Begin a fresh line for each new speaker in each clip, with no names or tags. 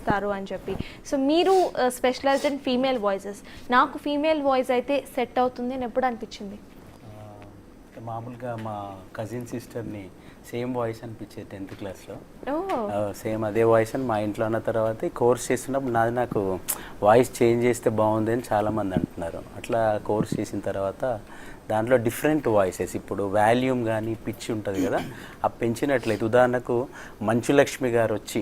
చేస్తారు అని చెప్పి. సో మీరు స్పెషలైజ్డ్ ఇన్ ఫీమేల్ వాయిసెస్. నాకు ఫీమేల్ వాయిస్ అయితే సెట్ అవుతుంది అని ఎప్పుడు అనిపించింది?
మామూలుగా మా కజిన్ సిస్టర్ని సేమ్ వాయిస్ అనిపించేది 10th క్లాస్లో. సేమ్ అదే వాయిస్ అని మా ఇంట్లో అన్న తర్వాత ఈ కోర్స్ చేస్తున్నప్పుడు నాకు వాయిస్ చేంజ్ చేస్తే బాగుంది అని చాలామంది అంటున్నారు. అట్లా కోర్స్ చేసిన తర్వాత దాంట్లో డిఫరెంట్ వాయిసెస్, ఇప్పుడు వాల్యూమ్ కానీ పిచ్ ఉంటుంది కదా, ఆ పెంచినట్లయితే ఉదాహరణకు మంచు లక్ష్మి గారు వచ్చి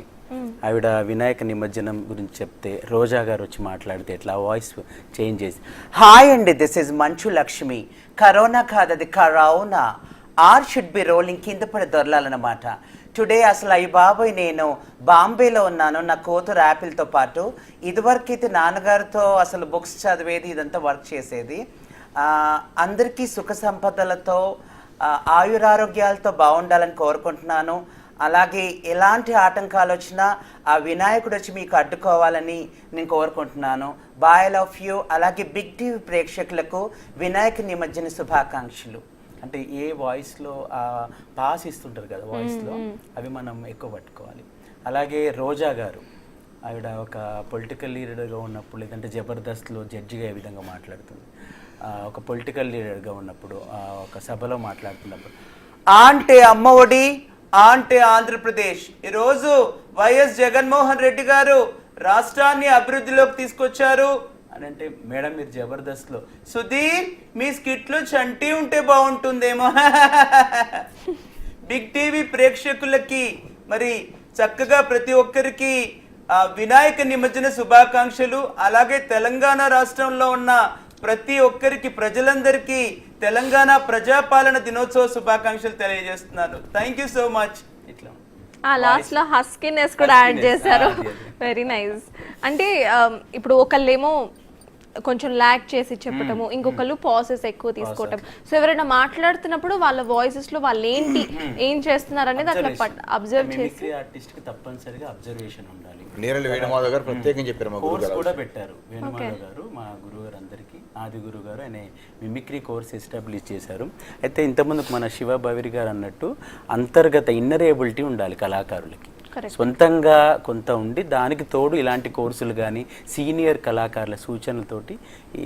ఆవిడ వినాయక నిమజ్జనం గురించి చెప్తే రోజా గారు వచ్చి మాట్లాడితే ఎట్లా వాయిస్ చేంజ్ చేసి, హాయ్ అండి this is Manchu Lakshmi, corona కాదది corona, or should be rolling, కింద పడి దొరలాలన్నమాట. టుడే అసలు అయ్యి బాబోయ్ నేను బాంబేలో ఉన్నాను, నా కూతురు యాపిల్తో పాటు, ఇదివరకైతే నాన్నగారితో అసలు బుక్స్ చదివేది, ఇదంతా వర్క్ చేసేది. అందరికీ సుఖ సంపదలతో ఆయురారోగ్యాలతో బాగుండాలని కోరుకుంటున్నాను. అలాగే ఎలాంటి ఆటంకాలు వచ్చినా ఆ వినాయకుడు వచ్చి మీకు అడ్డుకోవాలని నేను కోరుకుంటున్నాను. Bye love you. అలాగే బిగ్ టీవీ ప్రేక్షకులకు వినాయక నిమజ్జన శుభాకాంక్షలు. అంటే ఏ వాయిస్లో పాస్ ఇస్తుంటారు కదా వాయిస్లో, అవి మనం ఎక్కువ పట్టుకోవాలి. అలాగే రోజా గారు ఆవిడ ఒక పొలిటికల్ లీడర్గా ఉన్నప్పుడు, లేదంటే జబర్దస్త్లో జడ్జిగా ఏ విధంగా మాట్లాడుతుంది, ఒక పొలిటికల్ లీడర్గా ఉన్నప్పుడు ఒక సభలో మాట్లాడుతున్నప్పుడు, అంటే అమ్మ ఒడి అంటే ఆంధ్రప్రదేశ్, ఈరోజు వైఎస్ జగన్మోహన్ రెడ్డి గారు రాష్ట్రాన్ని అభివృద్ధిలోకి తీసుకొచ్చారు అని అంటే, మేడం మీరు జబర్దస్త్లో సుధీర్ మీ స్కిట్లు చంటి ఉంటే బాగుంటుందేమో. బిగ్ టీవీ ప్రేక్షకులకి మరి చక్కగా ప్రతి ఒక్కరికి వినాయక నిమజ్జన శుభాకాంక్షలు. అలాగే తెలంగాణ రాష్ట్రంలో ఉన్న ప్రతి ఒక్కరికి, ప్రజలందరికీ తెలంగాణ ప్రజాపాలన దినోత్సవ శుభాకాంక్షలు తెలియజేస్తున్నాను. Thank you so much. ఇట్లా
లాస్ట్ లో హస్కీనెస్ కూడా యాడ్ చేశారు. Very nice. అంటే ఇప్పుడు ఒకళ్ళేమో కొంచెం ల్యాక్ చేసి చెప్పటము, ఇంకొకళ్ళు పాసెస్ ఎక్కువ తీసుకోవటం. సో ఎవరైనా మాట్లాడుతున్నప్పుడు వాళ్ళ వాయిసెస్ లో వాళ్ళు ఏం చేస్తున్నారు అనేది అట్లా అబ్జర్వ్ చేసి,
ఆర్టిస్ట్ కి తప్పనిసరిగా అబ్జర్వేషన్ ఉండాలి.
నేరళి వేణుమాధవ్ గారు ప్రత్యేకంగా చెప్పారు, మా
కోర్స్ కూడా పెట్టారు. వేణుమాధవ్ గారు మా గురువు గారు, అందరికీ ఆది గురువు గారు, ఆయన మిమిక్రీ కోర్స్ ఎస్టాబ్లిష్ చేశారు. అయితే ఇంతకుముందుకు మన శివ భవిరి గారు అన్నట్టు అంతర్గత ఇన్నర్ ఎబిలిటీ ఉండాలి కళాకారులకి, సొంతంగా కొంత ఉండి దానికి తోడు ఇలాంటి కోర్సులు కానీ సీనియర్ కళాకారుల సూచనలతోటి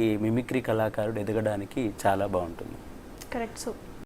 ఈ మిమిక్రీ కళాకారుడు ఎదగడానికి చాలా బాగుంటుంది.
కరెక్ట్. సో